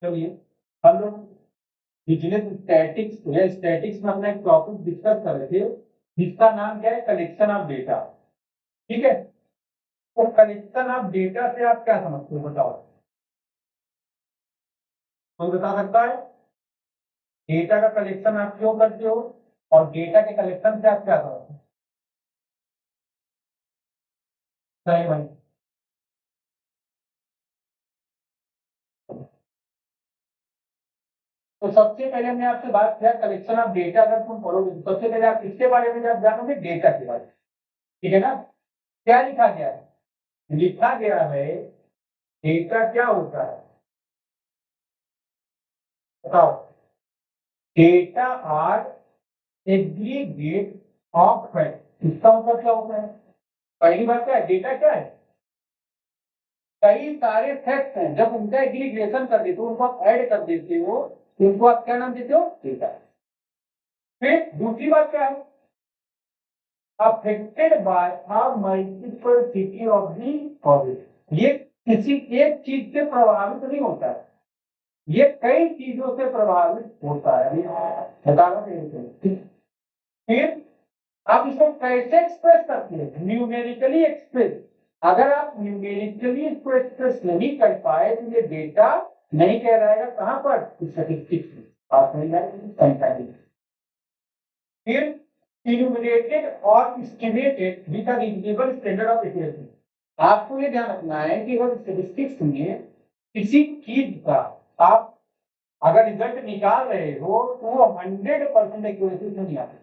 चलिए हम लोग बिजनेस स्टैटिक्स या स्टैटिक्स में अपना एक टॉपिक डिस्कस कर रहे थे जिसका नाम क्या है, कलेक्शन ऑफ डेटा। ठीक है, तो कलेक्शन ऑफ डेटा से आप क्या समझते हो बताओ, कौन बता सकता है? डेटा का कलेक्शन आप क्यों करते हो और डेटा के कलेक्शन से आप क्या समझते हो? सही भाई। तो सबसे पहले मैं आपसे बात किया कलेक्शन ऑफ डेटा, अगर तुम पढ़ोगे तो सबसे पहले आप किसके बारे में जब जानोगे, डेटा के बारे में। ठीक है ना? क्या लिखा गया है? लिखा गया है डेटा क्या होता है बताओ। Data are aggregate of fact, इसका मतलब क्या होता है? पहली बात क्या है, डेटा क्या है? कई सारे फैक्ट्स हैं, जब उनका एग्रीगेशन कर देते हो, उनको आप ऐड कर देते हो, तो उनको आप क्या नाम देते हो? डेटा। फिर दूसरी बात क्या है, affected by a multiplicity of the causes. ये किसी एक चीज से प्रभावित नहीं होता है, ये कई चीजों से प्रभावित होता है। बताना चाहिए। फिर आप इसको कैसे एक्सप्रेस करते हैं? Numerically express. अगर आप न्यूमेरिकली इसको एक्सप्रेस नहीं कर पाए तो ये डेटा नहीं कह रहेगा कहां पर? स्टैटिस्टिक्स में। आप नहीं जाएंगे। फिर इन्यूमरेटेड और estimated with a reasonable standard of accuracy. आपको ये ध्यान रखना है कि अगर स्टैटिस्टिक्स में किसी चीज का आप अगर रिजल्ट निकाल रहे हो तो वो 100% एक्यूरेसी से नहीं आती।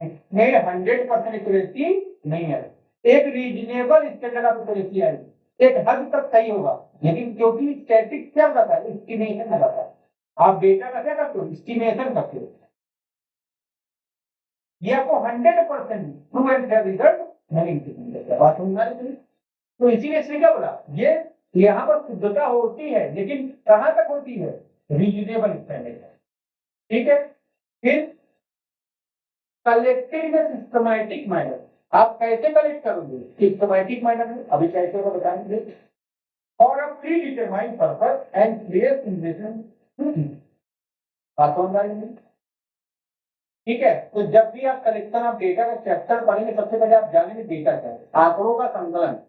100% एक्यूरेसी नहीं है, एक रीजनेबल स्टैंडर्ड ऑफ एक्यूरेसी है, एक हद तक सही होगा। लेकिन क्योंकि स्टैटिक क्या बताता है, एस्टिमेशन लगाता है। आप डेटा का क्या करते हो? एस्टिमेशन करते हो। ये आपको 100% ट्रू एंड फेयर रिजल्ट नहीं देगा। बात समझ में आ रही है? तो इसीलिए इसने क्या बोला, ये यहाँ पर शुद्धता होती है लेकिन कहां तक होती है? Reasonable standard. ठीक है। फिर कलेक्टेड इन सिस्टमैटिक मैनर। आप कैसे कलेक्ट करोगे? सिस्टमैटिक मैनर में, अभी कैसे होगा बताएंगे। और अ pre determined purpose and clear injection. बात समझ आ रही है? ठीक है, तो जब भी आप कलेक्शन ऑफ डेटा का चैप्टर पढ़ेंगे सबसे पहले आप जानेंगे डेटा क्या है, आंकड़ों का संकलन।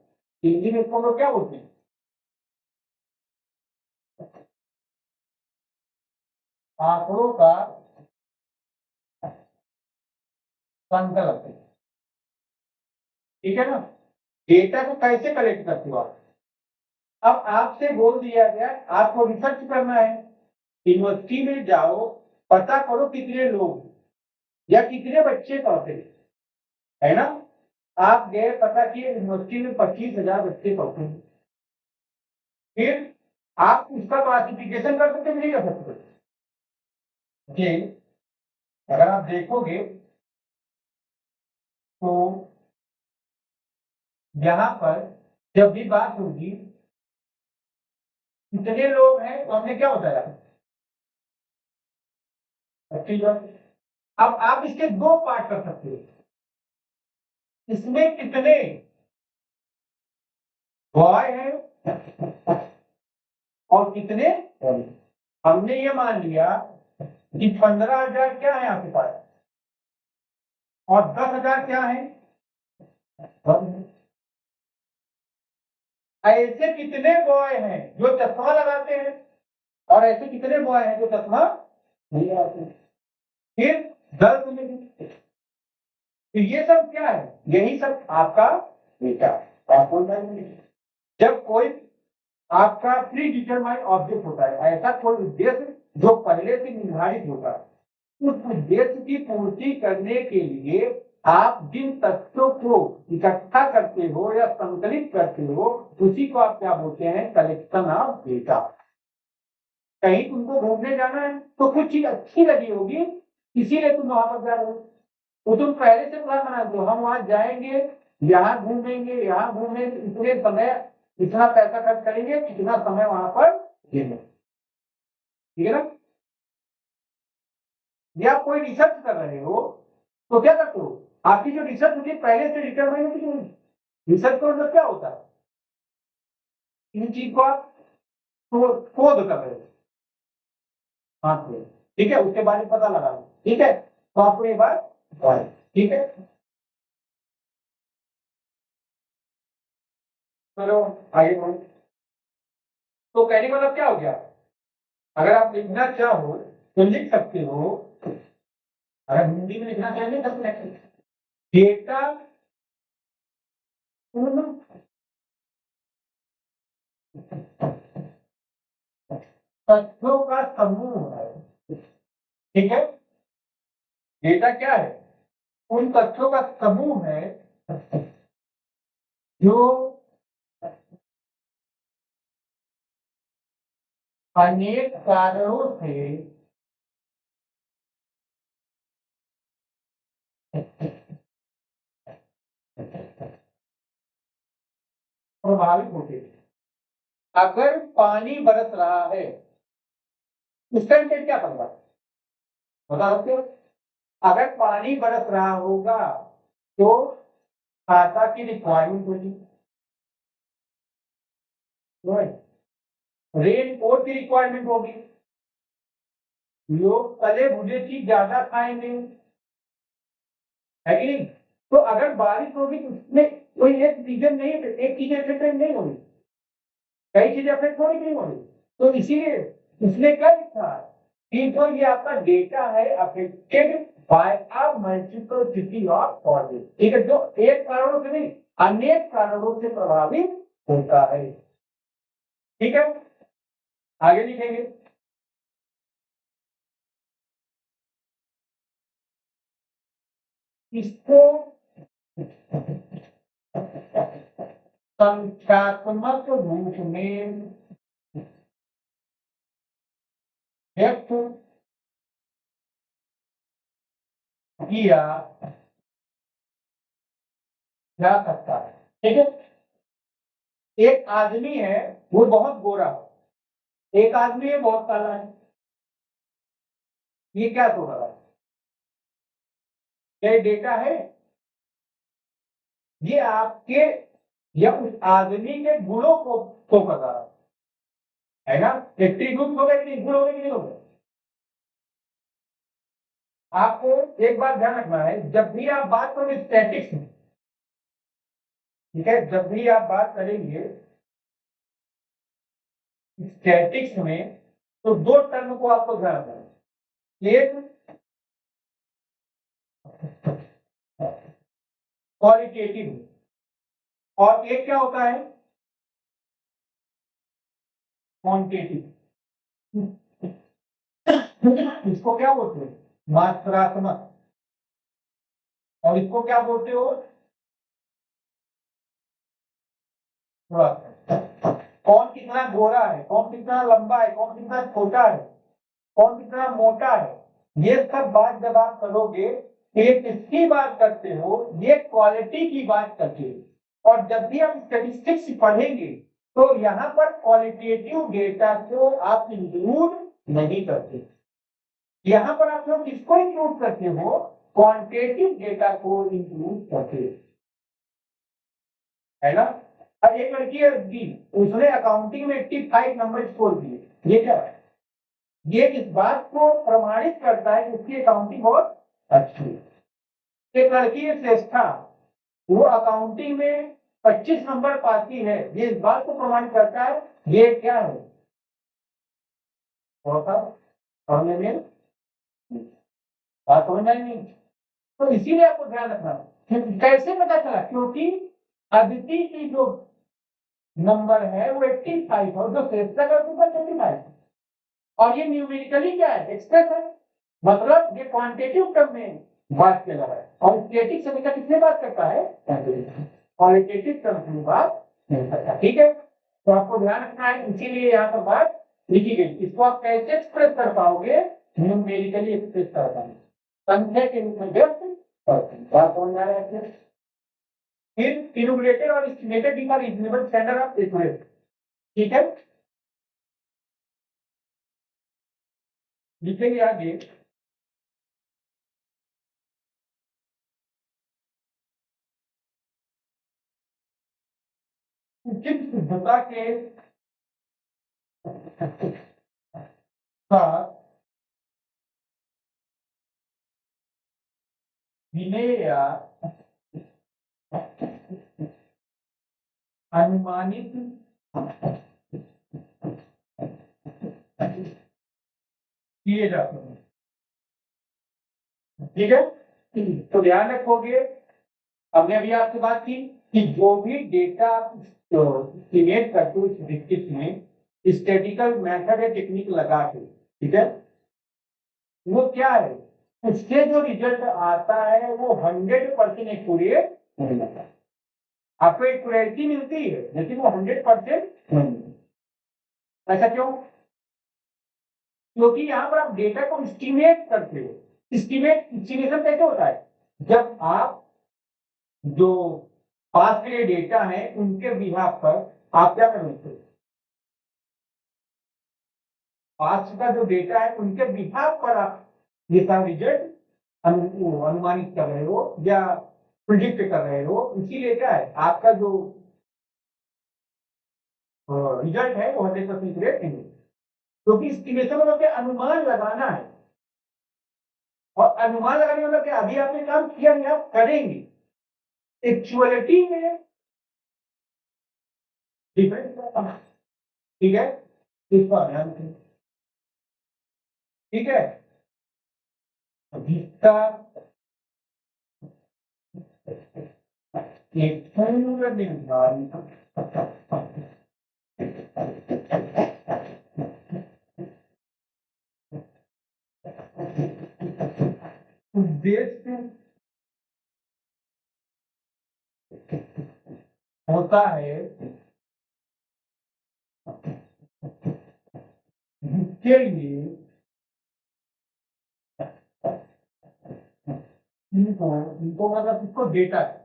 हिंदी में इसको हम लोग क्या बोलते हैं? आंकड़ों का संकलन। ठीक है ना? डेटा को कैसे कलेक्ट करते हो आप? अब आपसे बोल दिया गया आपको रिसर्च करना है, यूनिवर्सिटी में जाओ, पता करो कितने लोग या कितने बच्चे पढ़ते है ना। आप गए, पता किए, यूनिवर्सिटी में 25,000 बच्चे पढ़ते हैं। फिर आप उसका क्लासिफिकेशन कर सकते नहीं कर सकते? जी, अगर आप देखोगे तो यहाँ पर जब भी बात होगी कितने लोग हैं तो हमने क्या बताया? 25,000। अब आप इसके दो पार्ट कर सकते हो, इसमें कितने बॉय हैं और कितने गर्ल। हमने ये मान लिया कि 15,000 क्या है आपके पास और 10,000 क्या है? ऐसे कितने बॉय हैं जो चश्मा लगाते हैं और ऐसे कितने बॉय हैं जो चश्मा नहीं लगाते हैं? फिर गर्ल्स में भी। तो ये सब क्या है? यही सब आपका डेटा। जब कोई आपका प्री डिटरमाइंड ऑब्जेक्ट होता है, ऐसा कोई उद्देश्य जो पहले से निर्धारित होता है, उस उद्देश्य की पूर्ति करने के लिए आप जिन तथ्यों को इकट्ठा करते हो या संकलित करते हो उसी को आप क्या बोलते हैं? Collection of data. कहीं तुमको घूमने जाना है तो कुछ चीज अच्छी लगी होगी इसीलिए तुम वहां पर जा रहे हो, वो तुम पहले से प्लान बना दो, हम वहां जाएंगे, यहाँ घूमेंगे, यहाँ घूमेंगे, इतने समय इतना पैसा खर्च करेंगे, इतना समय वहां पर देंगे। ठीक है ना? या आप कोई रिसर्च कर रहे हो तो क्या करते हो? आपकी जो रिसर्च होती है पहले से डिटरमाइन होती है। रिसर्च का मतलब क्या होता है? इन चीज को आप तो शोध कर रहे हो हाथ में, ठीक है, उसके बारे में पता लगा लो, ठीक है, तो आपको ये बात ठीक है। चलो आगे बढ़ो। तो कहने का मतलब क्या हो गया, अगर आप लिखना चाहो तो लिख सकते हो, अगर हिंदी में लिखना चाहिए तो डेटा उन तथ्यों का समूह है, ठीक है, डेटा क्या है, उन तथ्यों का समूह है जो अनेक कारणों से प्रभावित होते हैं। अगर पानी बरस रहा है उस टाइम पे क्या करना बता सकते हो, अगर पानी बरस रहा होगा तो खाता की रिक्वायरमेंट होगी, रेन कोट की रिक्वायरमेंट होगी, लोग तले भुने चीज ज्यादा खाएंगे, है कि नहीं। तो अगर बारिश होगी तो उसमें कोई एक सीजन नहीं, एक चीज इफेक्ट नहीं होगी, कई चीजें अफेक्ट होगी नहीं होगी। तो इसीलिए इसने क्या लिखा है कि जो ये आपका डेटा है affected by a multiplicity of causes, ठीक है, जो एक कारणों से नहीं अनेक कारणों से प्रभावित होता है, ठीक है। आगे लिखेंगे, इसको संख्यात्मक रूप में व्यक्त किया जा सकता है, ठीक है। एक आदमी है वो बहुत गोरा है, एक आदमी है बहुत काला है, ये क्या हो रहा है, ये डेटा है, ये आपके या उस आदमी के गुणों को कर रहा है ना, एट्रीब्यूट हो गए कि नहीं, गुण हो गए कि नहीं हो गए। आपको एक बात ध्यान रखना है, जब भी आप बात करोगे स्टैटिक्स में, ठीक है, जब भी आप बात करेंगे स्टैटिक्स में तो दो टर्म को आपको ध्यान रखना है, एक क्वालिटेटिव और एक क्या होता है क्वांटिटेटिव। इसको क्या बोलते हैं मात्रात्मक, और इसको क्या बोलते हो गुणात्मक। कौन कितना गोरा है, कौन कितना लंबा है, कौन कितना छोटा है, कौन कितना मोटा है, ये सब बात जब आप करोगे तो ये किसकी बात करते हो, ये क्वालिटी की बात करते हो। और जब भी आप स्टेटिस्टिक्स पढ़ेंगे तो यहाँ पर क्वालिटेटिव डेटा को आप इंक्लूड नहीं करते, यहाँ पर आप लोग किसको इंक्लूड करते हो, क्वांटिटेटिव डेटा को इंक्लूड करते है ना। अब एक लड़की है दी, उसने अकाउंटिंग में 85 नंबर स्कोर किए, ये क्या है, ये इस बात को प्रमाणित करता है कि उसकी अकाउंटिंग बहुत अच्छी है। एक लड़की है श्रेष्ठा, वो अकाउंटिंग में 25 नंबर पाती है, ये इस बात को प्रमाणित करता है ये क्या है, समझ में बात समझ आई नहीं। तो इसीलिए आपको ध्यान रखना है। कैसे पता चला, क्योंकि अदिति की जो नंबर है वो 85 और जो श्रेष्ठा का 25, और ये न्यूमेरिकली क्या है एक्सप्रेस है, मतलब ये क्वांटिटेटिव टर्म में बात कर रहा है, और स्टैटिक समय का किसने बात करता है क्वालिटेटिव टर्म में बात नहीं करता, ठीक है। तो आपको ध्यान रखना है, इसीलिए यहाँ पर बात लिखी गई, इसको आप कैसे एक्सप्रेस कर पाओगे, न्यूमेरिकली एक्सप्रेस कर पाएंगे, संख्या के रूप में व्यक्त बात समझ आ रहा है। फिर इनुमरेटेड और estimated being a reasonable standard of accuracy, ठीक है। लिखेंगे आगे, उचित शुद्धता के का विनय या अनुमानित किए जाते हैं। ठीक है, तो ध्यान रखोगे, हमने अभी आपसे बात की कि जो भी डेटा क्रिएट करते हो इस विकसित में स्टैटिकल मेथड या टेक्निक लगा के, ठीक है, वो क्या है, उससे जो रिजल्ट आता है वो 100% एक्यूरेट नहीं होता। आपको एक्यूरेसी मिलती है लेकिन वो 100% नहीं। ऐसा क्यों? क्योंकि यहाँ पर आप डेटा को एस्टिमेट करते हो। एस्टिमेशन कैसे होता है? जब आप जो पास के डेटा है उनके बिहाफ पर आप क्या करते हो, पास का जो डेटा है उनके बिहाफ पर आप ये सारा रिजल्ट अनुमानित कर रहे हो या प्रिडिक्ट कर रहे हो। इसीलिए क्या है, आपका जो रिजल्ट है वो 100% करेक्ट नहीं है, क्योंकि एस्टिमेशन मतलब क्या, अनुमान लगाना है। और अनुमान लगाने मतलब क्या, अभी आपने काम किया नहीं, आप करेंगे। एक्चुअलिटी में डिफरेंस है। ठीक है, इस पर ध्यान रखें। ठीक है, जिसका एक पूर्ण निर्धारित उद्देश्य होता है, जिसके लिए इनको मतलब इसको डेटा है।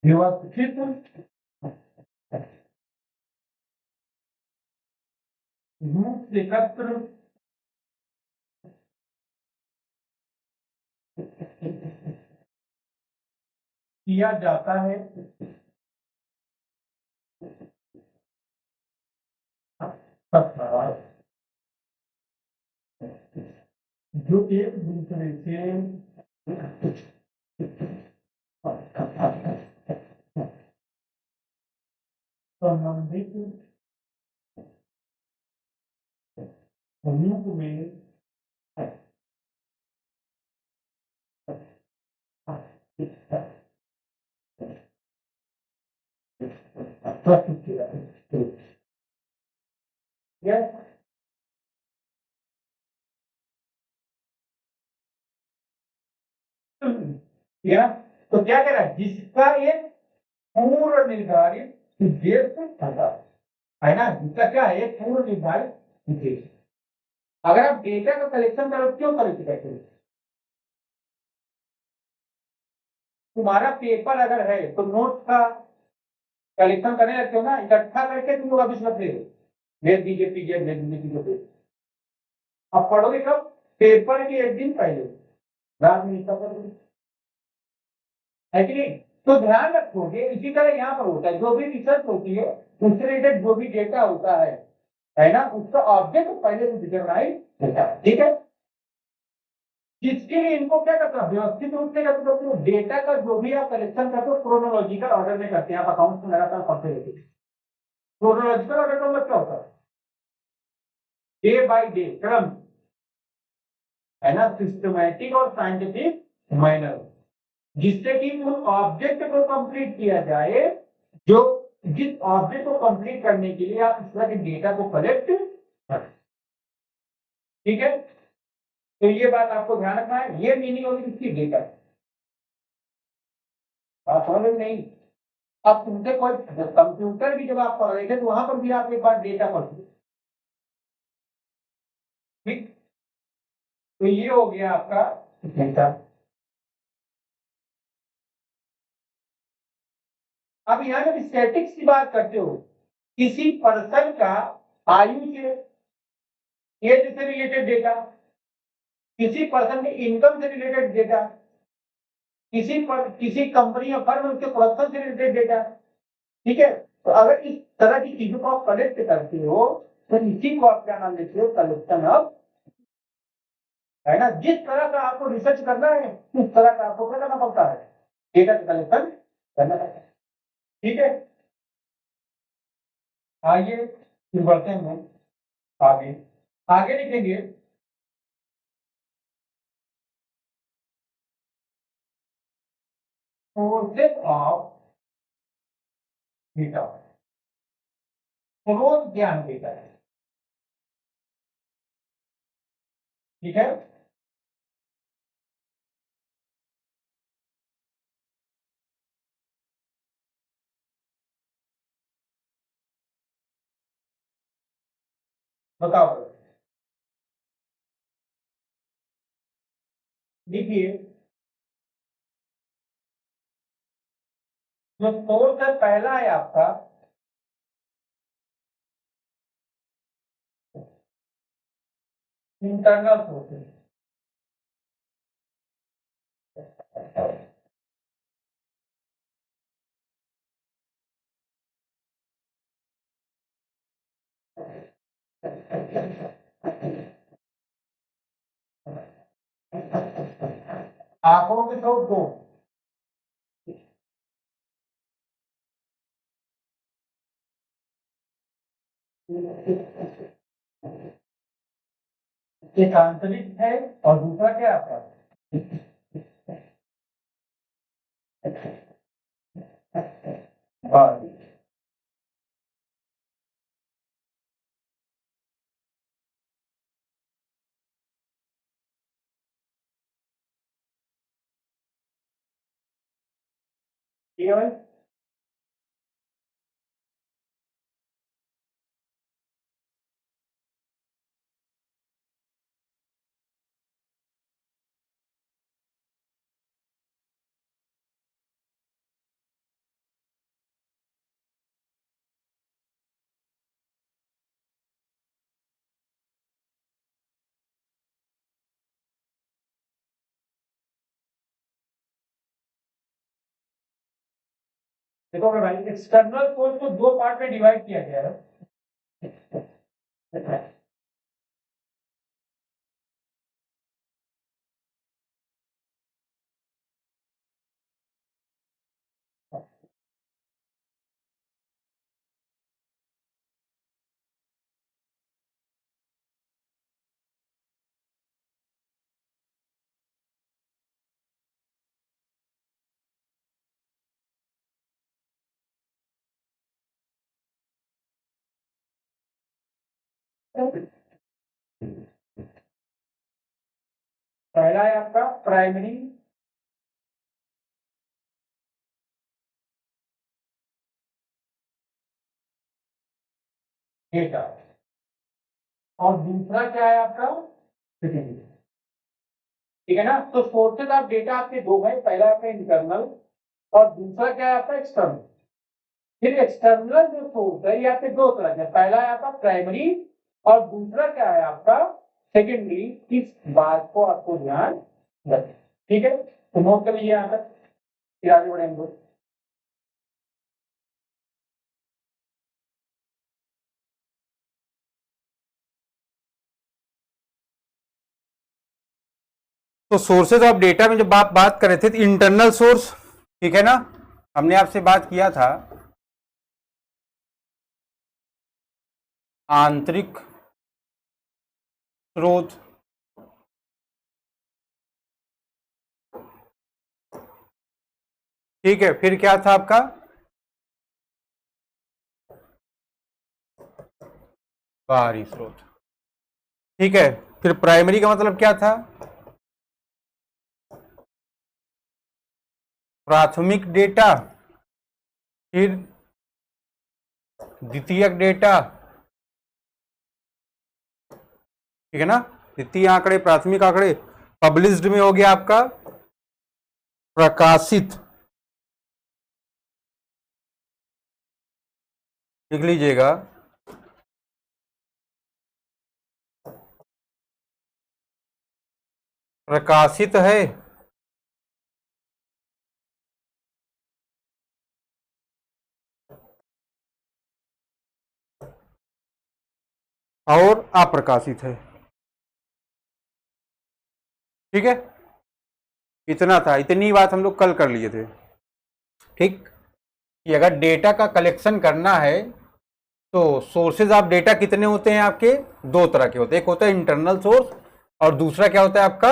व्यवस्थित रूप से एकत्र किया जाता है तथा जो एक दूसरे से संबंधित रूप में प्रस्तुत किया है। या तो क्या कह रहा है, जिसका एक पूर्व निर्धारित उद्देश्य होता है ना, जिसका क्या है, एक पूर्व निर्धारित उद्देश्य। अगर आप डेटा का कलेक्शन करो, क्यों कलेक्ट करते हो? तुम्हारा पेपर अगर है तो नोट्स का कलेक्शन करने लगते हो ना, इकट्ठा करके तुम लोग ऑफिस रख दे, भेज दीजिए पीडीएफ, भेज दीजिए पीडीएफ। अब पढ़ोगे कब? पेपर के एक दिन पहले, रात में निकल कर, है कि नहीं? तो ध्यान रखोगे, इसी तरह यहाँ पर होता है, जो भी रिसर्च होती है उससे रिलेटेड जो भी डेटा होता है ना, उसका ऑब्जेक्ट पहले से डिटरमाइन होता है। ठीक है, जिसके लिए इनको क्या करते हैं, व्यवस्थित रूप से करते हो। डेटा का जो भी आप कलेक्शन करते हो क्रोनोलॉजिकल ऑर्डर में करते हैं, आप अकाउंट्स में लगातार पढ़ते रहते हैं। क्रोनोलॉजिकल ऑर्डर का मतलब क्या होता है? डे बाय डे, क्रम, है ना, सिस्टमैटिक और साइंटिफिक मैनर, जिससे कि उन ऑब्जेक्ट को कंप्लीट किया जाए, जो जिस ऑब्जेक्ट को कंप्लीट करने के लिए आप इस तरह के डेटा को कलेक्ट करें। ठीक है, तो ये बात आपको ध्यान रखना है, ये मीनिंग होगी इसकी, डेटा। आप समझ में नहीं? अब तुमसे कोई कंप्यूटर भी जब आप पढ़ रहे थे तो वहां पर भी आप एक बार डेटा पढ़ते। ठीक, तो ये हो गया आपका डेटा। अब यहाँ जब स्टैटिक्स की बात करते हो, किसी पर्सन का आयु से एज से रिलेटेड डेटा, किसी पर्सन के इनकम से रिलेटेड डेटा, किसी कंपनी या फर्म के प्रोडक्शन से रिलेटेड डेटा। ठीक है, तो अगर इस तरह की चीजों को आप कलेक्ट करते हो तो इसी को आप क्या नाम देते हो, कलेक्शन ऑफ, है ना। जिस तरह का आपको रिसर्च करना है उस तरह का आपको क्या करना पड़ता है, डेटा कलेक्शन करना है। ठीक है, आइए फिर बढ़ते हैं आगे। आगे लिखेंगे सोर्सेज ऑफ डेटा, स्रोत ज्ञान डेटा है। ठीक है, बताओ, देखिए जो सोर्स है पहला है आपका इंटरनल सोर्सेज। आंकड़ों के स्रोत दो, एक आंतरिक है और दूसरा क्या है आपका बाहरी। ठीक है भाई, देखो मेरे भाई, एक्सटर्नल सोर्स को दो पार्ट में डिवाइड किया गया है। पहला है आपका प्राइमरी डेटा और दूसरा क्या है आपका सेकेंडरी। ठीक है ना, तो सोर्सेज ऑफ डेटा आपके दो है, पहला आपका इंटरनल और दूसरा क्या है आपका एक्सटर्नल। फिर एक्सटर्नल जो सोर्स है ये आपके दो तरह के, पहला है आपका प्राइमरी और दूसरा क्या है आपका सेकेंडरी। इस बात को आपको ध्यान रखें। ठीक है, तो नोट कर लीजिए यहाँ तक, फिर आगे बढ़ेंगे। तो सोर्सेज ऑफ डेटा में जब आप बात कर रहे थे तो इंटरनल सोर्स, ठीक है ना, हमने आपसे बात किया था आंतरिक स्रोत, ठीक है। फिर क्या था आपका बाहरी स्रोत, ठीक है। फिर प्राइमरी का मतलब क्या था, प्राथमिक डेटा, फिर द्वितीयक डेटा, ठीक है ना। द्वितीय आंकड़े, प्राथमिक आंकड़े। पब्लिश्ड में हो गया आपका प्रकाशित, लिख लीजिएगा प्रकाशित है और अप्रकाशित है। ठीक है, इतना था, इतनी बात हम लोग कल कर लिए थे। ठीक, कि अगर डेटा का कलेक्शन करना है तो सोर्सेज ऑफ डेटा कितने होते हैं आपके? दो तरह के होते हैं, एक होता है इंटरनल सोर्स और दूसरा क्या होता है आपका?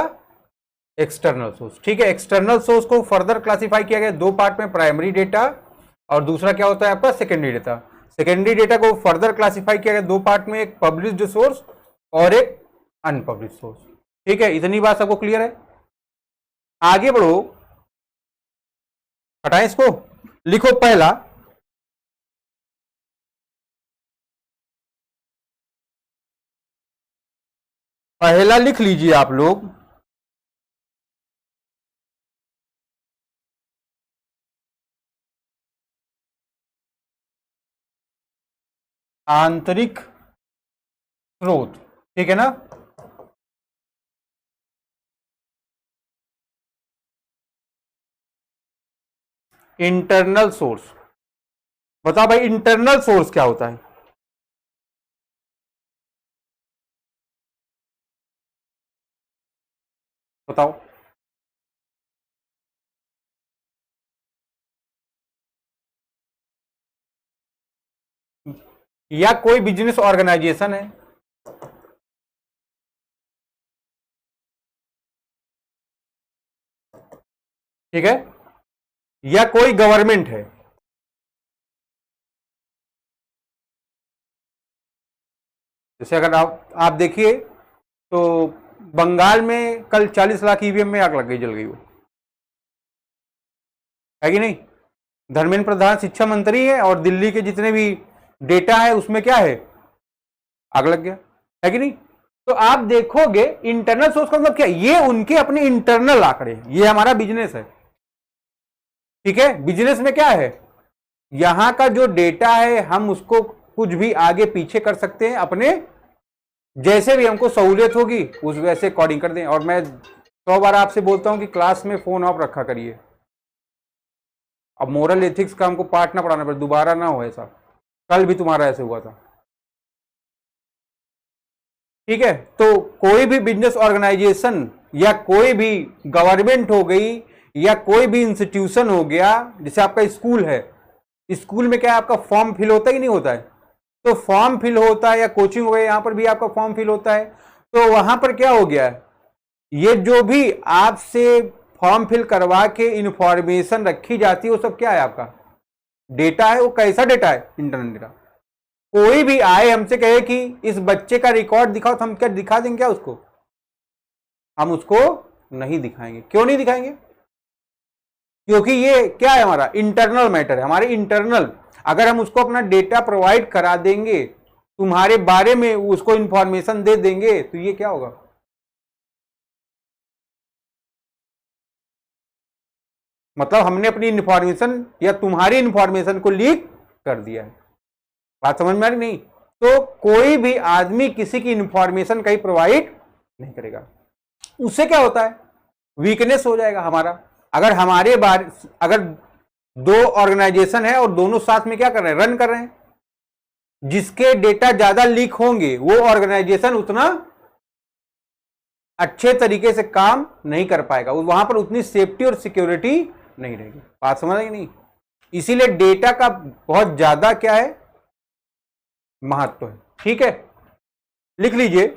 External source. ठीक है, एक्सटर्नल सोर्स को फर्दर क्लासिफाई किया गया दो पार्ट में, प्राइमरी डेटा और दूसरा क्या होता है आपका? Secondary data. सेकेंडरी डेटा को फर्दर क्लासिफाई किया गया दो पार्ट में, एक पब्लिश्ड सोर्स और एक अनपब्लिश्ड सोर्स। ठीक है, इतनी बात सबको क्लियर है? आगे बढ़ो, हटाएं इसको, लिखो पहला, पहला लिख लीजिए आप लोग, आंतरिक स्रोत। ठीक है ना? Internal source. बताओ भाई, इंटरनल सोर्स क्या होता है? बताओ। या कोई बिजनेस ऑर्गेनाइजेशन है, ठीक है, या कोई गवर्नमेंट है, जैसे अगर आप देखिए तो बंगाल में कल 40 लाख ईवीएम में आग लग गई, जल गई, वो है कि नहीं? धर्मेंद्र प्रधान शिक्षा मंत्री है और दिल्ली के जितने भी डेटा है उसमें क्या है? आग लग गया, है कि नहीं? तो आप देखोगे इंटरनल सोर्स का मतलब क्या? ये उनके अपने इंटरनल आंकड़े, ये हमारा बिजनेस है। ठीक है, बिजनेस में क्या है? यहां का जो डेटा है हम उसको कुछ भी आगे पीछे कर सकते हैं, अपने जैसे भी हमको सहूलियत होगी उस वैसे अकॉर्डिंग कर दें। और मैं 100 बार आपसे बोलता हूं कि क्लास में फोन ऑफ रखा करिए। अब मोरल एथिक्स का हमको पाठ ना पढ़ाना पड़े, दोबारा ना हो ऐसा, कल भी तुम्हारा ऐसे हुआ था। ठीक है, तो कोई भी बिजनेस ऑर्गेनाइजेशन या कोई भी गवर्नमेंट हो गई या कोई भी इंस्टीट्यूशन हो गया, जैसे आपका स्कूल है, स्कूल में क्या है आपका फॉर्म फिल होता ही नहीं होता है? तो फॉर्म फिल होता है, या कोचिंग हो गया यहां पर भी आपका फॉर्म फिल होता है। तो वहां पर क्या हो गया है, ये जो भी आपसे फॉर्म फिल करवा के इंफॉर्मेशन रखी जाती है वो सब क्या है? आपका डेटा है। वो कैसा डेटा है? Internal data. कोई भी आए हमसे कहे कि इस बच्चे का रिकॉर्ड दिखाओ, तो हम क्या दिखा देंगे? क्या उसको? हम उसको नहीं दिखाएंगे। क्यों नहीं दिखाएंगे? क्योंकि ये क्या है? हमारा इंटरनल मैटर है, हमारे इंटरनल। अगर हम उसको अपना डेटा प्रोवाइड करा देंगे, तुम्हारे बारे में उसको इंफॉर्मेशन दे देंगे, तो ये क्या होगा? मतलब हमने अपनी इंफॉर्मेशन या तुम्हारी इंफॉर्मेशन को लीक कर दिया है। बात समझ में आ रही? नहीं। तो कोई भी आदमी किसी की इंफॉर्मेशन कहीं प्रोवाइड नहीं करेगा। उससे क्या होता है? वीकनेस हो जाएगा हमारा। अगर हमारे बारे, अगर दो ऑर्गेनाइजेशन है और दोनों साथ में क्या कर रहे हैं? रन कर रहे हैं, जिसके डेटा ज्यादा लीक होंगे वो ऑर्गेनाइजेशन उतना अच्छे तरीके से काम नहीं कर पाएगा, वहां पर उतनी सेफ्टी और सिक्योरिटी नहीं रहेगी। बात समझ रहे? नहीं। इसीलिए डेटा का बहुत ज्यादा क्या है? महत्व है। ठीक है, लिख लीजिए,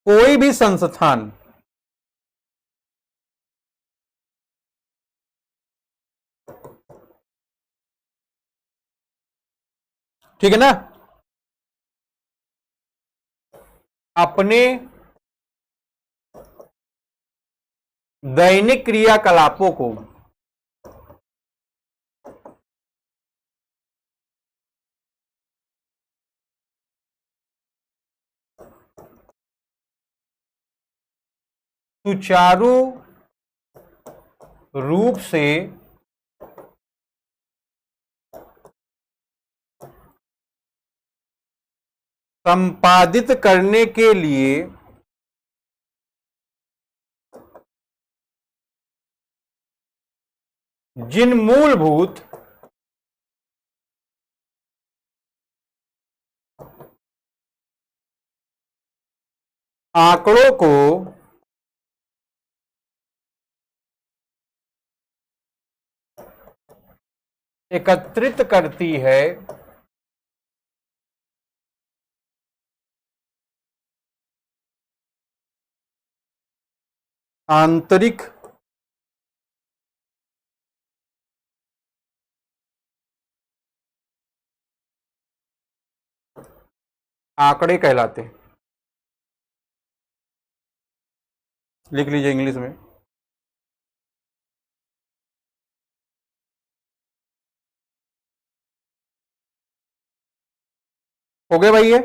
कोई भी संस्थान ठीक है ना, अपने दैनिक क्रियाकलापों को सुचारू रूप से संपादित करने के लिए जिन मूलभूत आंकड़ों को एकत्रित करती है आंतरिक आंकड़े कहलाते हैं। लिख लीजिए इंग्लिश में। हो गए भाई ये?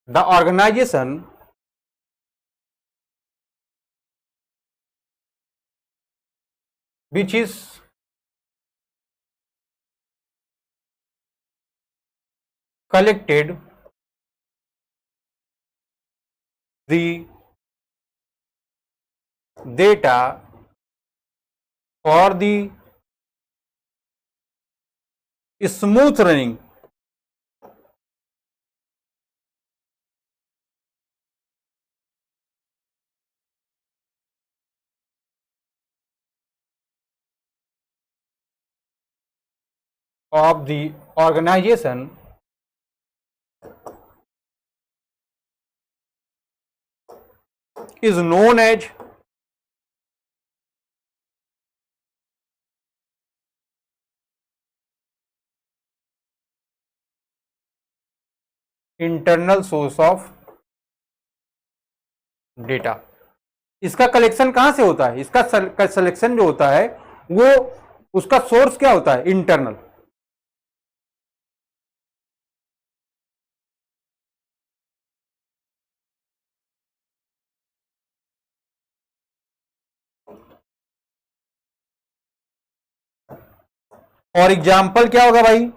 The organisation which is collected the data for the smooth running of the organization is known as internal source of data. इसका कलेक्शन कहां से होता है? इसका सिलेक्शन जो होता है वो उसका सोर्स क्या होता है? इंटरनल। और एग्जाम्पल क्या होगा भाई?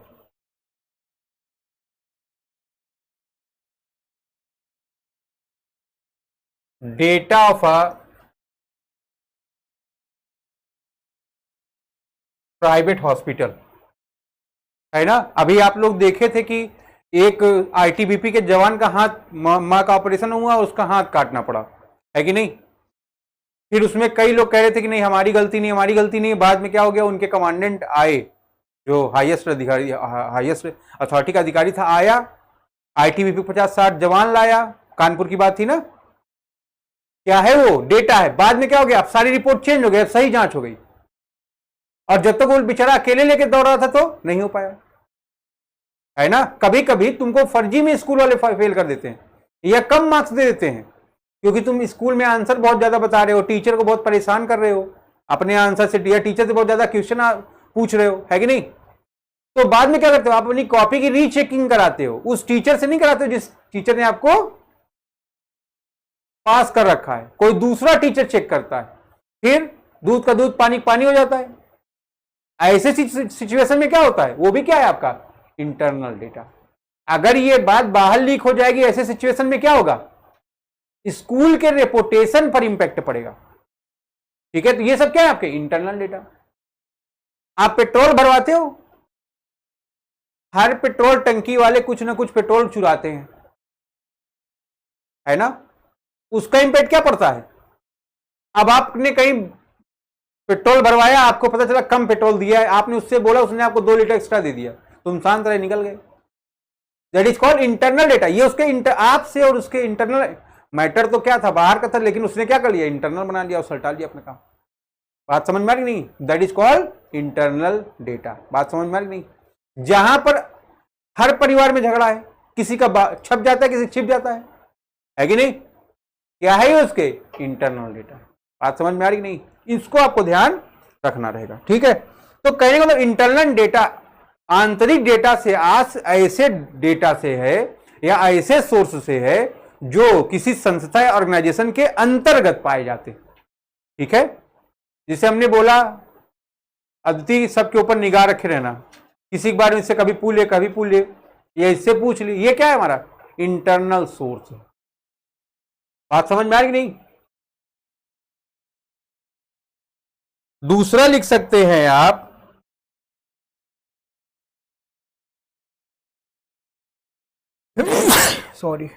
Data of a private hospital, है ना। अभी आप लोग देखे थे कि एक आईटीबीपी के जवान का हाथ, मां का ऑपरेशन हुआ, उसका हाथ काटना पड़ा, है कि नहीं। फिर उसमें कई लोग कह रहे थे कि नहीं हमारी गलती नहीं, हमारी गलती नहीं। बाद में क्या हो गया, उनके कमांडेंट आए, जो हाईएस्ट अधिकारी, हाईएस्ट अथॉरिटी का अधिकारी था, आया, आईटीबीपी 50-60 जवान लाया, कानपुर की बात थी ना। क्या है वो? डेटा है। बाद में क्या हो गया, अब सारी रिपोर्ट चेंज हो गई, सही जांच हो गई। और जब तक वो बेचारा अकेले लेके दौड़ रहा था तो नहीं हो पाया, है ना। कभी कभी तुमको फर्जी में स्कूल वाले फेल कर देते हैं या कम मार्क्स दे देते हैं, क्योंकि तुम स्कूल में आंसर बहुत ज्यादा बता रहे हो, टीचर को बहुत परेशान कर रहे हो अपने आंसर से, या टीचर से बहुत ज्यादा क्वेश्चन पूछ रहे हो, है कि नहीं। तो बाद में क्या करते हो, आप अपनी कॉपी की रीचेकिंग कराते हो, उस टीचर से नहीं कराते हो जिस टीचर ने आपको पास कर रखा है, कोई दूसरा टीचर चेक करता है। फिर दूध का दूध पानी पानी हो जाता है। ऐसे सिचुएशन में क्या होता है, वो भी क्या है आपका इंटरनल डेटा। अगर ये बात बाहर लीक हो जाएगी, ऐसे सिचुएशन में क्या होगा, स्कूल के रेपुटेशन पर इंपैक्ट पड़ेगा। ठीक है, तो ये सब क्या है आपके इंटरनल डेटा। आप पेट्रोल भरवाते हो, हर पेट्रोल टंकी वाले कुछ ना कुछ पेट्रोल चुराते हैं, है ना। उसका इंपैक्ट क्या पड़ता है। अब आपने कहीं पेट्रोल भरवाया, आपको पता चला कम पेट्रोल दिया है, आपने उससे बोला, उसने आपको 2 लीटर एक्स्ट्रा दे दिया, तुम शांत रहे, निकल गए। That is called internal data. ये उसके आपसे और उसके इंटरनल मैटर तो क्या था, बाहर का था, लेकिन उसने क्या कर लिया, इंटरनल बना लिया और सल्टा लिया अपना काम। बात समझ में आ रही नहीं? That is called internal data. बात समझ में आ रही नहीं? जहां पर हर परिवार में झगड़ा है, किसी का छप जाता है, किसी छिप जाता है कि नहीं, क्या है उसके इंटरनल डेटा। बात समझ में आ रही नहीं? इसको आपको ध्यान रखना रहेगा। ठीक है, तो कहने का मतलब इंटरनल डेटा आंतरिक डेटा से ऐसे डेटा से है या ऐसे सोर्स से है जो किसी संस्था या ऑर्गेनाइजेशन के अंतर्गत पाए जाते हैं। ठीक है, जिसे हमने बोला अदिति सबके ऊपर निगाह रखे रहना, किसी के बारे में इससे कभी पूछ ले या इससे पूछ ले, ये क्या है हमारा इंटरनल सोर्स। बात समझ में आ रही कि नहीं? दूसरा लिख सकते हैं आप सॉरी,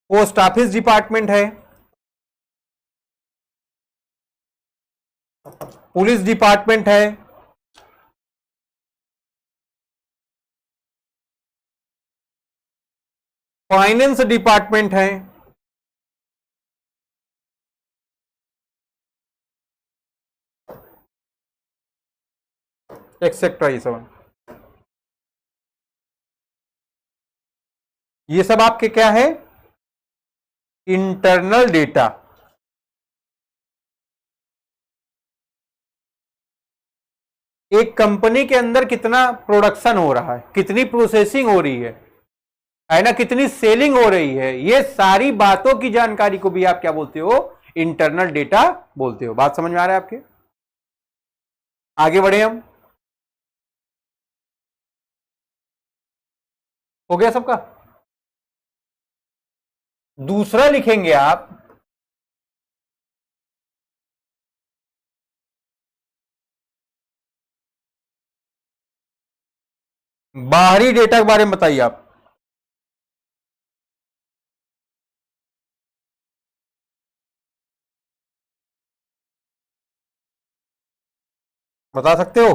पोस्ट ऑफिस डिपार्टमेंट है, पुलिस डिपार्टमेंट है, फाइनेंस डिपार्टमेंट है, एक्सेट्रा। ये सब आपके क्या है इंटरनल डेटा। एक कंपनी के अंदर कितना प्रोडक्शन हो रहा है, कितनी प्रोसेसिंग हो रही है ना, कितनी सेलिंग हो रही है, ये सारी बातों की जानकारी को भी आप क्या बोलते हो इंटरनल डेटा बोलते हो। बात समझ में आ रहा है आपके? आगे बढ़े हम, हो गया सबका? दूसरा लिखेंगे आप बाहरी डेटा के बारे में बताइए। आप बता सकते हो?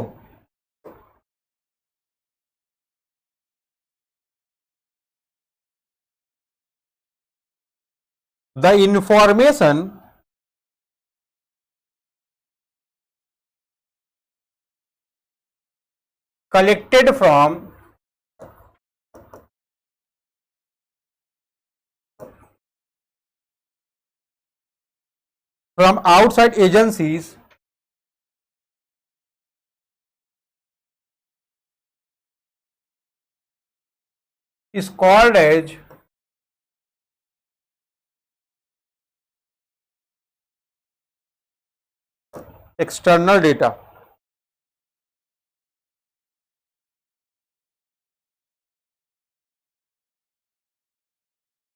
The information collected from outside agencies is called as external data।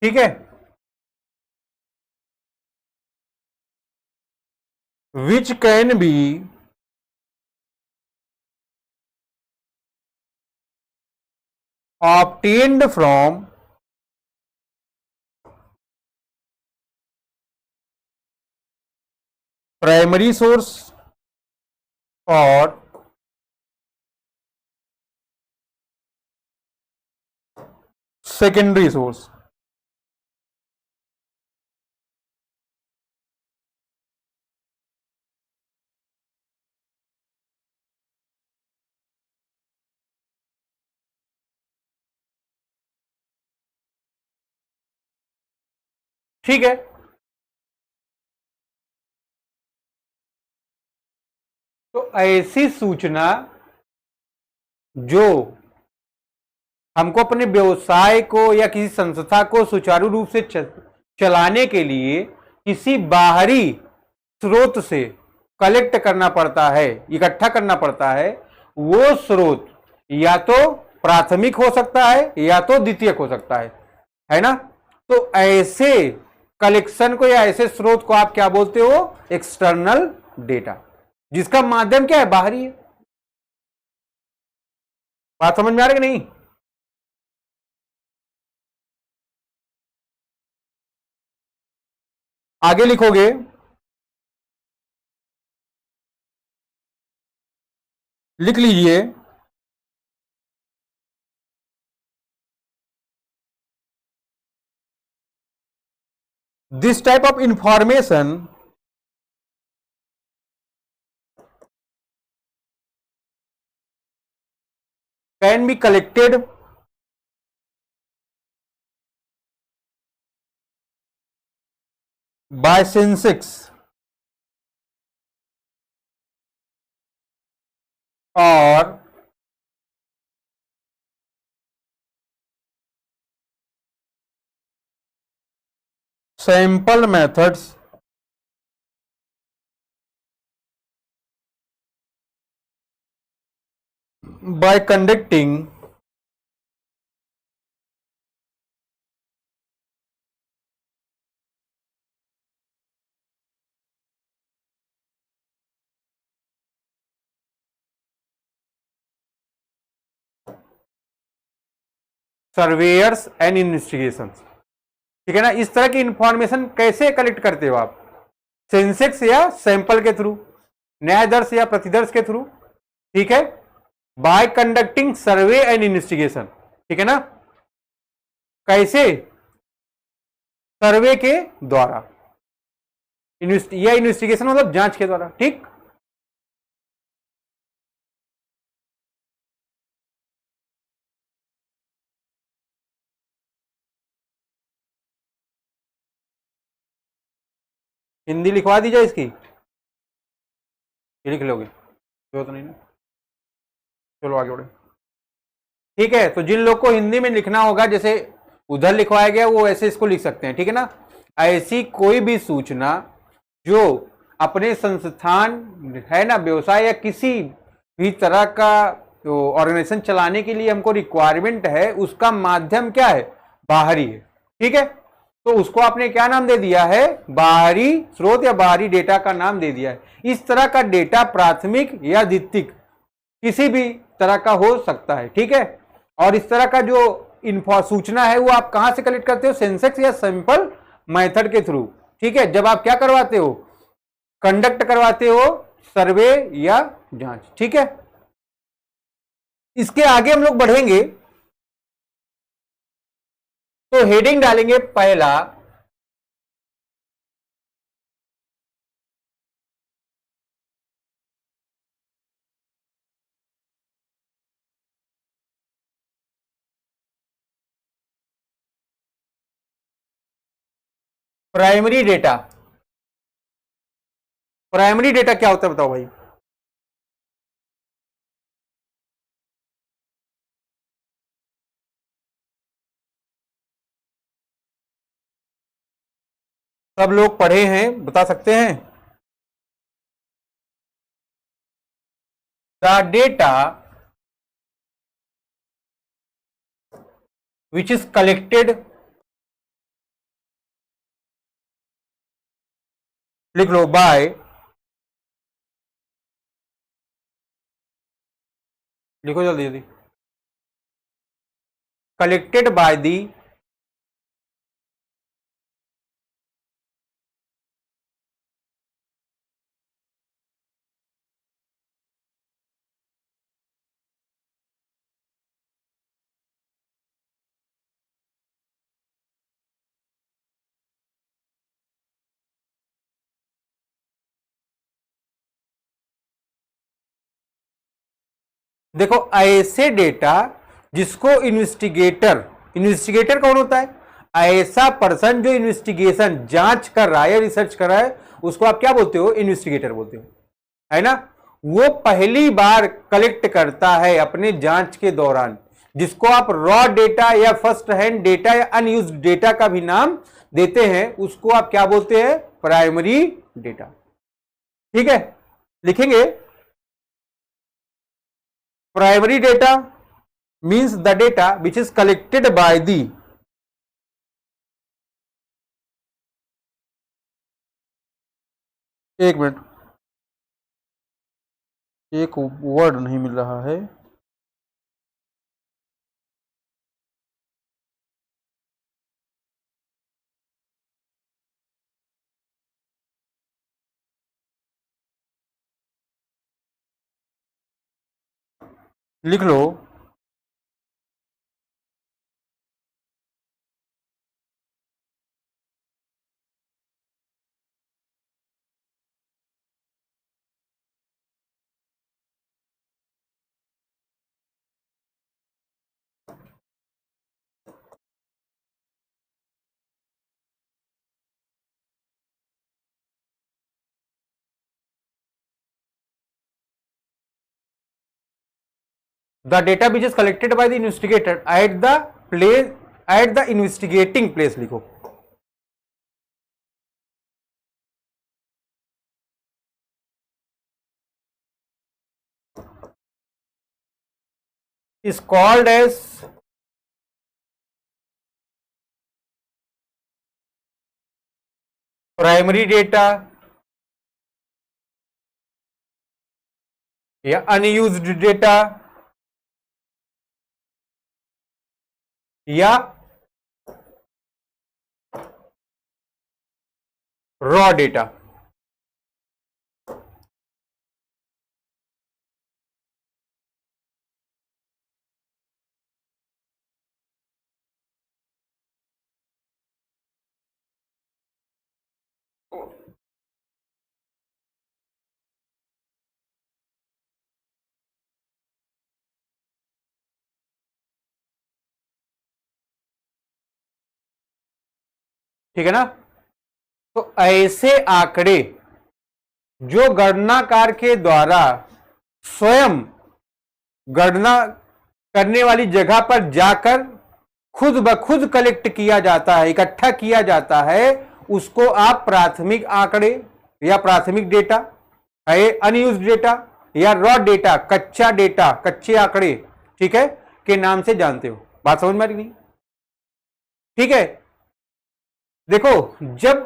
ठीक है, which can be obtained from primary source or secondary source। ठीक है, तो ऐसी सूचना जो हमको अपने व्यवसाय को या किसी संस्था को सुचारू रूप से चलाने के लिए किसी बाहरी स्रोत से कलेक्ट करना पड़ता है, इकट्ठा करना पड़ता है, वो स्रोत या तो प्राथमिक हो सकता है या तो द्वितीयक हो सकता है ना? तो ऐसे कलेक्शन को या ऐसे स्रोत को आप क्या बोलते हो एक्सटर्नल डेटा, जिसका माध्यम क्या है बाहरी है। बात समझ में आ रही है कि नहीं? आगे लिखोगे लिख लीजिए this type of information can be collected by Sensex or sample methods by conducting surveyor's and investigation, ठीक है ना। इस तरह की इंफॉर्मेशन कैसे कलेक्ट करते हो आप? सेंसेक्स या सैंपल के थ्रू, न्याय दर्श या प्रतिदर्श के थ्रू, ठीक है। Bye conducting survey and investigation, ठीक है ना। कैसे? सर्वे के द्वारा, या इन्वेस्टिगेशन मतलब जांच के द्वारा, ठीक। हिंदी लिखवा दी जाए इसकी, ये लिख लोगे तो नहीं ना, चलो आगे बढ़े। ठीक है, तो जिन लोग को हिंदी में लिखना होगा, जैसे उधर लिखवाया गया वो ऐसे इसको लिख सकते हैं, ठीक है ना। ऐसी कोई भी सूचना जो अपने संस्थान है ना, व्यवसाय या किसी भी तरह का तो ऑर्गेनाइजेशन चलाने के लिए हमको रिक्वायरमेंट है, उसका माध्यम क्या है? बाहरी है, ठीक है। तो उसको आपने क्या नाम दे दिया है? बाहरी स्रोत या बाहरी डेटा का नाम दे दिया है। इस तरह का डेटा प्राथमिक या द्वितीयक किसी भी तरह का हो सकता है, ठीक है। और इस तरह का जो सूचना है वो आप कहां से कलेक्ट करते हो? सेंसेक्स या सैंपल मेथड के थ्रू, ठीक है। जब आप क्या करवाते हो? कंडक्ट करवाते हो सर्वे या जांच, ठीक है। इसके आगे हम लोग बढ़ेंगे तो हेडिंग डालेंगे पहला, प्राइमरी डेटा। प्राइमरी डेटा क्या होता है बताओ भाई? सब लोग पढ़े हैं, बता सकते हैं? The data which is collected, लिख लो, बाय, लिखो जल्दी जल्दी, कलेक्टेड बाय दी देखो ऐसे डेटा जिसको इन्वेस्टिगेटर, इन्वेस्टिगेटर कौन होता है? ऐसा पर्सन जो इन्वेस्टिगेशन जांच कर रहा है या रिसर्च कर रहा है, उसको आप क्या बोलते हो? इन्वेस्टिगेटर बोलते हो, है ना। वो पहली बार कलेक्ट करता है अपने जांच के दौरान, जिसको आप रॉ डेटा या फर्स्ट हैंड डेटा या अनयूज्ड डेटा का भी नाम देते हैं, उसको आप क्या बोलते हैं? प्राइमरी डेटा, ठीक है। लिखेंगे primary data means the data which is collected by the एक मिनट, एक वर्ड नहीं मिल रहा है, लिख लो the data which is collected by the investigator at the place, at the investigating place, लिखो। is called as primary data या unused data या raw data. ठीक है ना। तो ऐसे आंकड़े जो गणनाकार के द्वारा स्वयं गणना करने वाली जगह पर जाकर खुद ब खुद कलेक्ट किया जाता है, इकट्ठा किया जाता है, उसको आप प्राथमिक आंकड़े या प्राथमिक डेटा, अनयूज्ड डेटा या रॉ डेटा, कच्चा डेटा, कच्चे आंकड़े, ठीक है, के नाम से जानते हो। बात समझ में आ रही नहीं? ठीक है। देखो, जब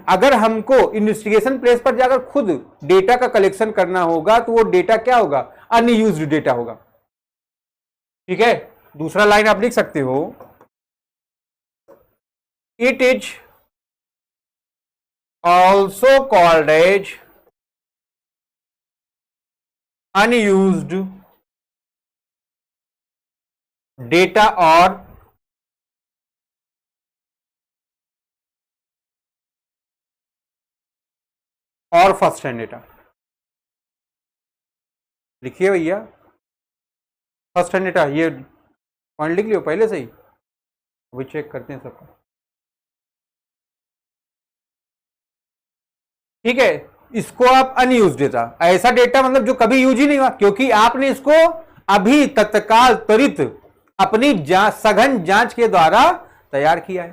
अगर हमको इन्वेस्टिगेशन प्लेस पर जाकर खुद डेटा का कलेक्शन करना होगा तो वो डेटा क्या होगा? अनयूज्ड डेटा होगा। ठीक है। दूसरा लाइन आप लिख सकते हो, it is also called as unused data और फर्स्ट हैंड डेटा। लिखिए भैया, फर्स्ट हैंड डेटा, ये पॉइंट लिख लियो पहले से ही, अभी चेक करते हैं सबका। ठीक है। इसको आप अनयूज डेटा, ऐसा डेटा मतलब जो कभी यूज ही नहीं हुआ, क्योंकि आपने इसको अभी तत्काल त्वरित अपनी सघन जांच के द्वारा तैयार किया है।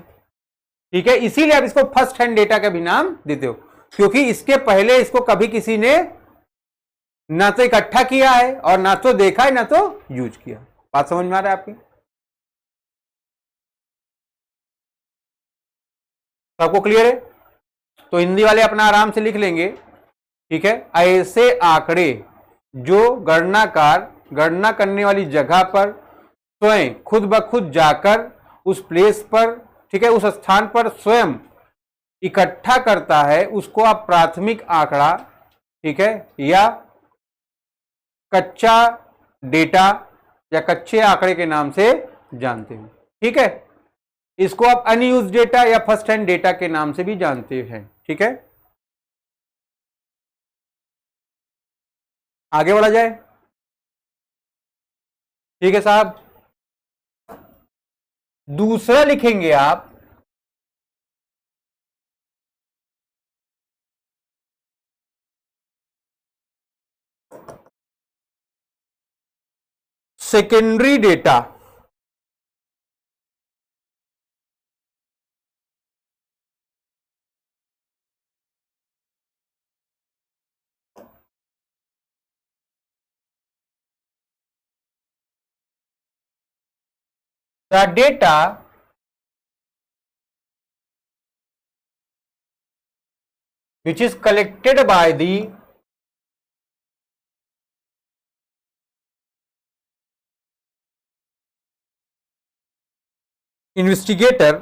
ठीक है। इसीलिए आप इसको फर्स्ट हैंड डेटा का भी नाम देते हो, क्योंकि इसके पहले इसको कभी किसी ने ना तो इकट्ठा किया है और ना तो देखा है ना तो यूज किया। बात समझ में आ रहा है आपकी? सबको क्लियर है? तो हिंदी वाले अपना आराम से लिख लेंगे। ठीक है। ऐसे आंकड़े जो गणनाकार गणना करने वाली जगह पर स्वयं खुद ब खुद जाकर उस प्लेस पर, ठीक है, उस स्थान पर स्वयं इकट्ठा करता है, उसको आप प्राथमिक आंकड़ा, ठीक है, या कच्चा डेटा या कच्चे आंकड़े के नाम से जानते हैं। ठीक है। इसको आप अनयूज्ड डेटा या फर्स्ट हैंड डेटा के नाम से भी जानते हैं। ठीक है। आगे बढ़ा जाए। ठीक है साहब। दूसरा लिखेंगे आप secondary data. The data which is collected by the investigator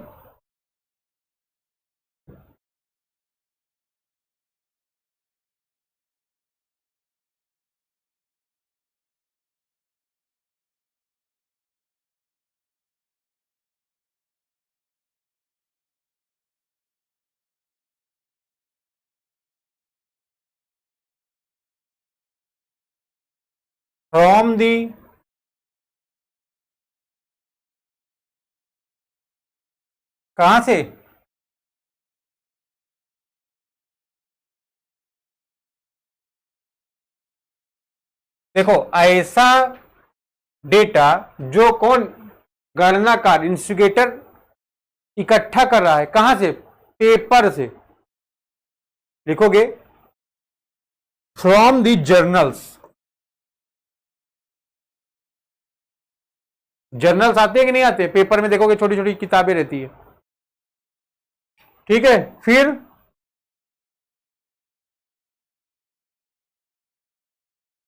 from the कहां से? देखो, ऐसा डेटा जो कौन गणनाकार इंस्टिगेटर इकट्ठा कर रहा है, कहां से? पेपर से। लिखोगे फ्रॉम द जर्नल्स। जर्नल्स आते हैं कि नहीं आते? पेपर में देखोगे छोटी छोटी किताबें रहती है, ठीक है। फिर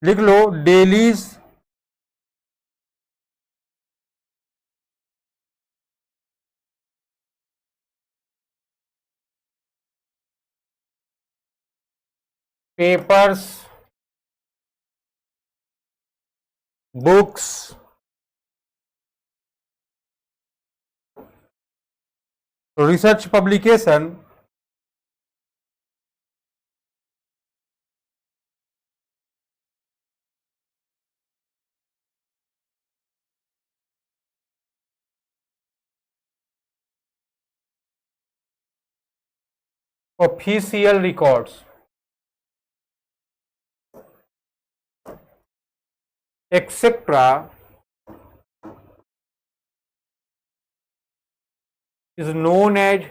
लिख लो dailies papers books research publication official records etcetera is known as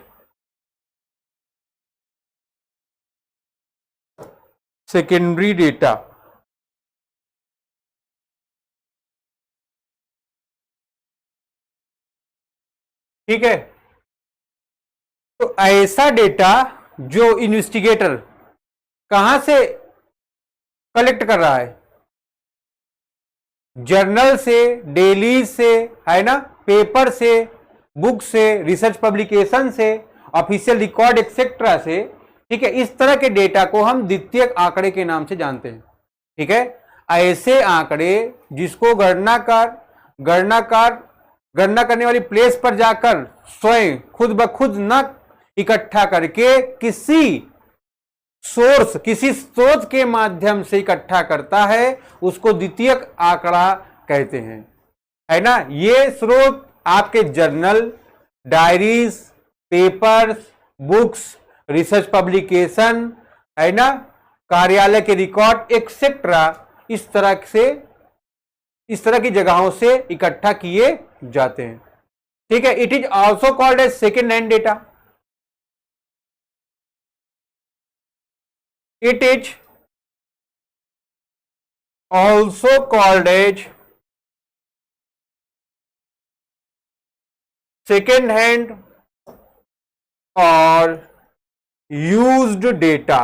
secondary data। ठीक है, तो ऐसा डेटा जो इन्वेस्टिगेटर कहां से कलेक्ट कर रहा है, जर्नल से, डेली से, है ना, पेपर से, बुक से, रिसर्च पब्लिकेशन से, ऑफिशियल रिकॉर्ड एक्सेट्रा से, ठीक है, इस तरह के डेटा को हम द्वितीयक आंकड़े के नाम से जानते हैं। ठीक है, ऐसे आंकड़े जिसको गणना करने वाली प्लेस पर जाकर स्वयं खुद ब खुद न इकट्ठा करके किसी स्रोत के माध्यम से इकट्ठा करता है, उसको द्वितीयक आंकड़ा कहते हैं, है ना। ये स्रोत आपके journal, diaries, papers, books, research publication, है ना, कार्यालय के रिकॉर्ड एक्सेट्रा, इस तरह की जगहों से इकट्ठा किए जाते हैं। ठीक है, it is also called as second hand data. It is also called as second hand और used data।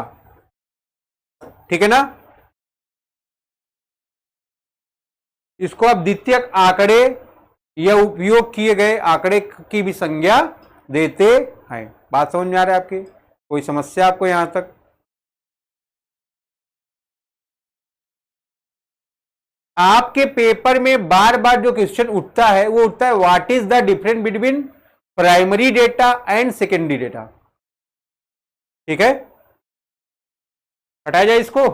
ठीक है ना, इसको आप द्वितीयक आंकड़े या उपयोग किए गए आंकड़े की भी संज्ञा देते हैं। बात समझ में आ रहा है आपकी? कोई समस्या आपको यहां तक? आपके पेपर में बार बार जो क्वेश्चन उठता है वो उठता है, what is the difference between primary data and secondary data. ठीक है, हटाया जाए इसको।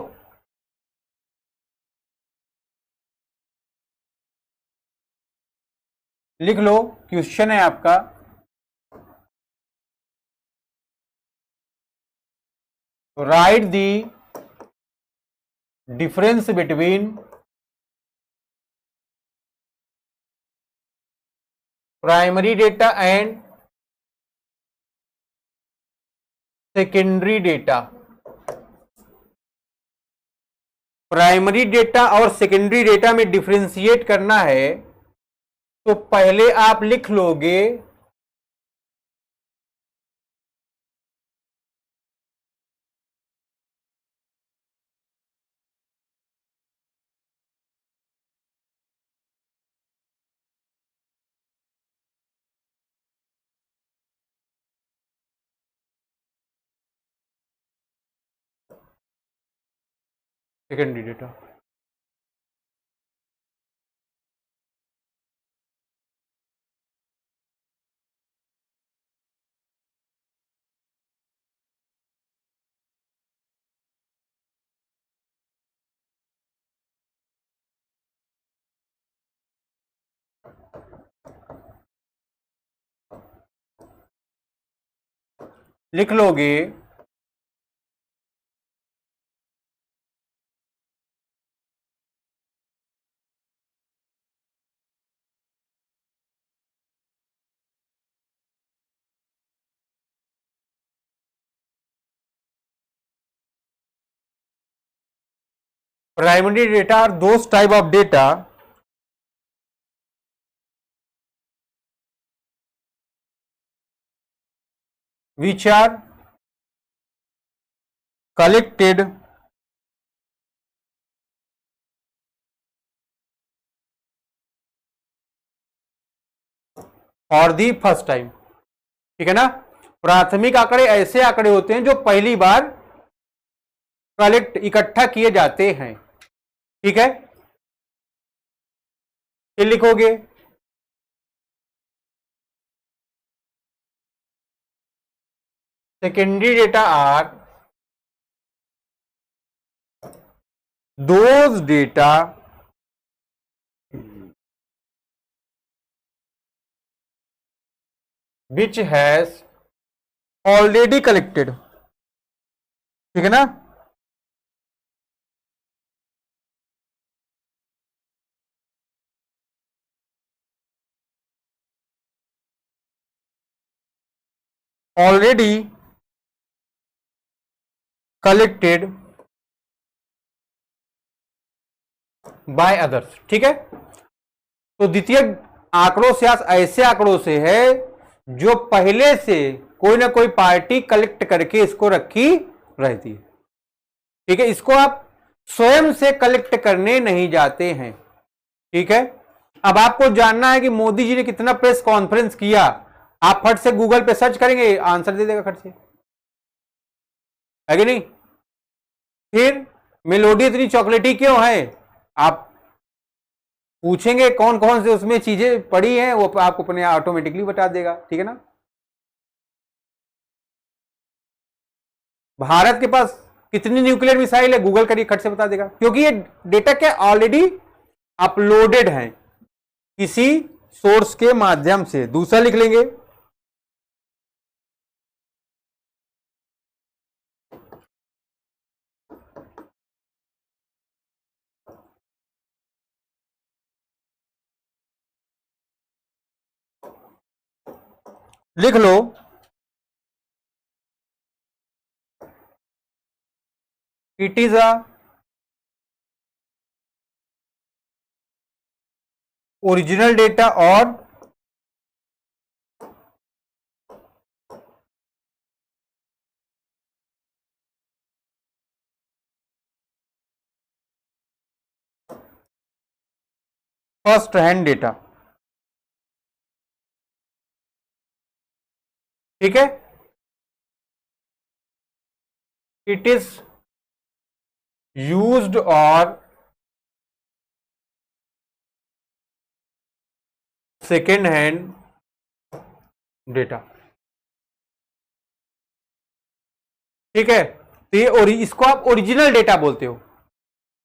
लिख लो, क्वेश्चन है आपका, right the difference between primary data and secondary data. Primary data और सेकेंडरी डेटा में डिफरेंशिएट करना है, तो पहले आप लिख लोगे सेकेंडरी डेटा। लिख लोगे primary data are those type of data which are collected for the first time। ठीक है ना, प्राथमिक आंकड़े ऐसे आंकड़े होते हैं जो पहली बार कलेक्ट इकट्ठा किए जाते हैं। ठीक है, ये लिखोगे secondary data are those data which has already collected। ठीक है ना, already collected by others। ठीक है, तो द्वितीय आंकड़ों से ऐसे आंकड़ों से है जो पहले से कोई ना कोई पार्टी कलेक्ट करके इसको रखी रहती है। ठीक है, इसको आप स्वयं से कलेक्ट करने नहीं जाते हैं। ठीक है, अब आपको जानना है कि मोदी जी ने कितना प्रेस कॉन्फ्रेंस किया, आप फट से गूगल पे सर्च करेंगे, आंसर दे देगा फट से, है कि नहीं। फिर मेलोडी इतनी चॉकलेटी क्यों है, आप पूछेंगे कौन कौन से उसमें चीजें पड़ी हैं, वो आपको अपने ऑटोमेटिकली बता देगा। ठीक है ना, भारत के पास कितनी न्यूक्लियर मिसाइल है, गूगल करिए, खट से बता देगा, क्योंकि ये डेटा क्या ऑलरेडी अपलोडेड है किसी सोर्स के माध्यम से। दूसरा लिख लेंगे लिख लो it is a original data और फर्स्ट हैंड डेटा। ठीक है, इट इज यूज्ड और सेकेंड हैंड डेटा। ठीक है, तो ये और इसको आप ओरिजिनल डेटा बोलते हो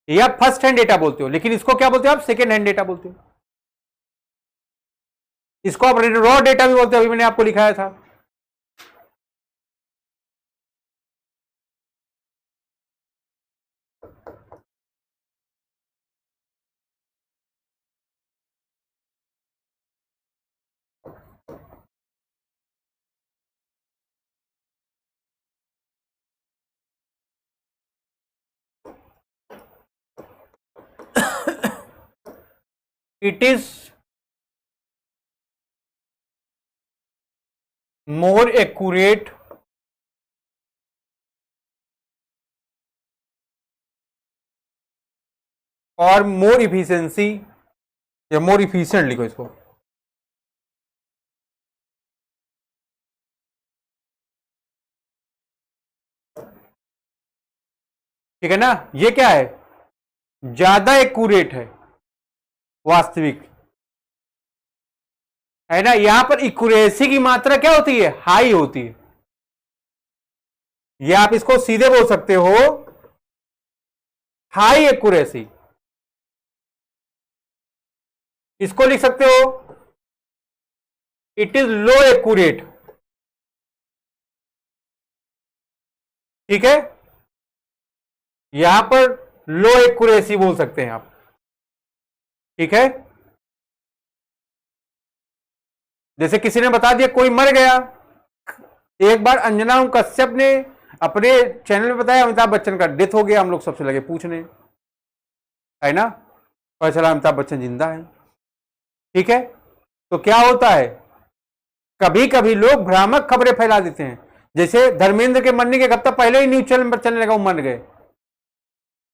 या फर्स्ट हैंड डेटा बोलते हो, लेकिन इसको क्या बोलते हो आप, सेकेंड हैंड डेटा बोलते हो। इसको आप रॉ डेटा भी बोलते हो, अभी मैंने आपको लिखाया था। It is more accurate और more efficiency, या more efficient लिखो इसको। ठीक है ना, ये क्या है, ज्यादा एक्यूरेट है, वास्तविक है ना। यहां पर एक्यूरेसी की मात्रा क्या होती है, हाई होती है। ये आप इसको सीधे बोल सकते हो हाई एक्यूरेसी, इसको लिख सकते हो इट इज लो एक्यूरेट। ठीक है, यहां पर लो एक्यूरेसी बोल सकते हैं आप। ठीक है, जैसे किसी ने बता दिया कोई मर गया, एक बार अंजना कश्यप ने अपने चैनल में बताया अमिताभ बच्चन का डेथ हो गया, हम लोग सबसे लगे पूछने, है ना, पता चला अमिताभ बच्चन जिंदा है। ठीक है, तो क्या होता है, कभी कभी लोग भ्रामक खबरें फैला देते हैं। जैसे धर्मेंद्र के मरने के एक हफ्ता पहले ही न्यूज चैनल पर चलने लगा वो मर गए।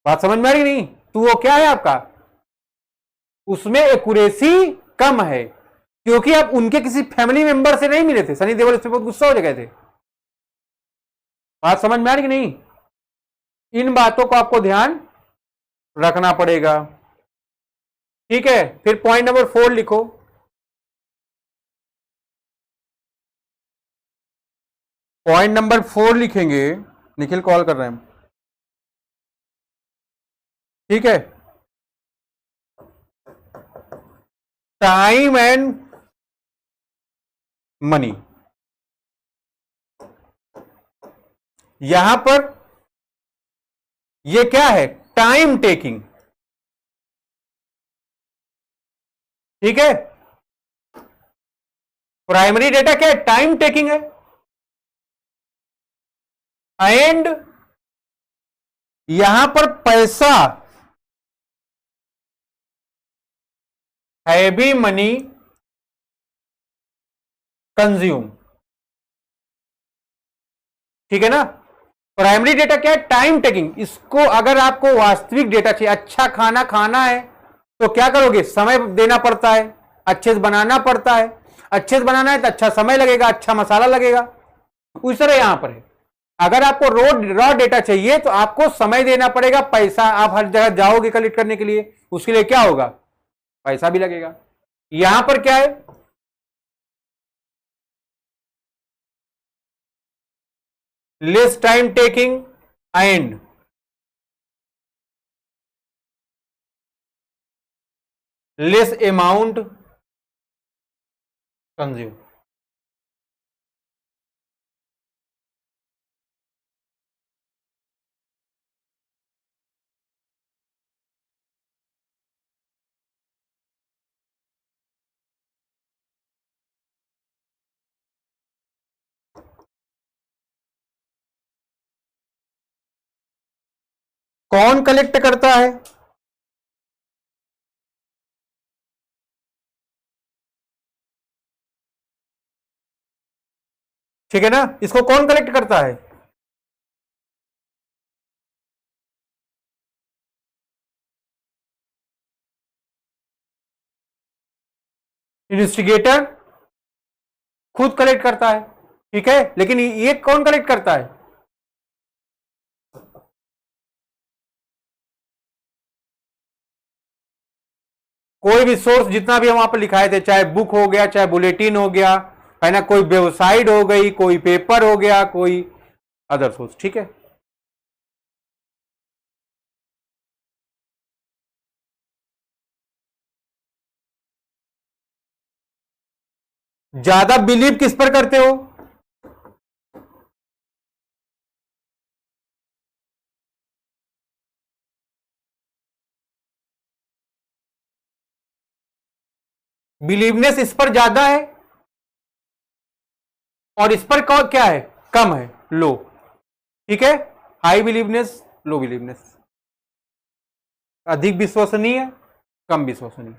बात समझ में आ रही नहीं? तो वो क्या है आपका, उसमें एक्यूरेसी कम है, क्योंकि आप उनके किसी फैमिली मेंबर से नहीं मिले थे। सनी देओल इस पर बहुत गुस्सा हो गए थे। बात समझ में आ रही कि नहीं? इन बातों को आपको ध्यान रखना पड़ेगा, ठीक है। फिर पॉइंट नंबर 4 लिखो। पॉइंट नंबर 4 लिखेंगे, निखिल कॉल कर रहे हैं, ठीक है। Time and money. यहां पर ये क्या है, टाइम टेकिंग, ठीक है। प्राइमरी डेटा क्या है, टाइम टेकिंग है। एंड यहां पर पैसा, हैवी मनी कंज्यूम, ठीक है ना। प्राइमरी डेटा क्या है, टाइम टेकिंग। इसको अगर आपको वास्तविक डेटा चाहिए, अच्छा खाना खाना है तो क्या करोगे, समय देना पड़ता है, अच्छे से बनाना पड़ता है। अच्छे से बनाना है तो अच्छा समय लगेगा, अच्छा मसाला लगेगा। उस तरह यहां पर है, अगर आपको रॉ डेटा चाहिए तो आपको समय देना पड़ेगा, पैसा, आप हर जगह जाओगे कलेक्ट करने के लिए, उसके लिए क्या होगा, पैसा भी लगेगा। यहां पर क्या है, less time taking and less amount consume. कौन कलेक्ट करता है, ठीक है ना। इसको कौन कलेक्ट करता है, इन्वेस्टिगेटर खुद कलेक्ट करता है, ठीक है। लेकिन ये कौन कलेक्ट करता है, कोई भी सोर्स जितना भी हम वहां पर लिखाए थे, चाहे बुक हो गया, चाहे बुलेटिन हो गया, है ना, कोई वेबसाइट हो गई, कोई पेपर हो गया, कोई अदर सोर्स, ठीक है। ज्यादा बिलीव किस पर करते हो, बिलीवनेस इस पर ज्यादा है और इस पर क्या है, कम है, लो, ठीक है। हाई बिलीवनेस, लो बिलीवनेस, अधिक विश्वसनीय, कम विश्वसनीय।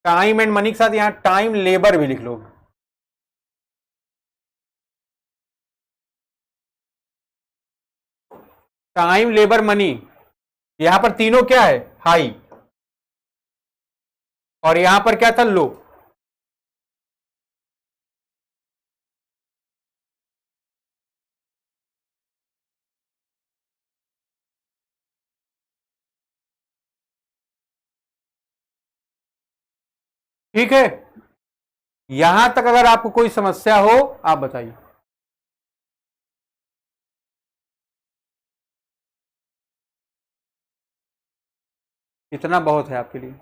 टाइम एंड मनी के साथ यहां टाइम लेबर भी लिख लो, टाइम लेबर मनी। यहां पर तीनों क्या है, हाई, और यहां पर क्या था, लो। ठीक है, यहां तक अगर आपको कोई समस्या हो आप बताइए। इतना बहुत है आपके लिए।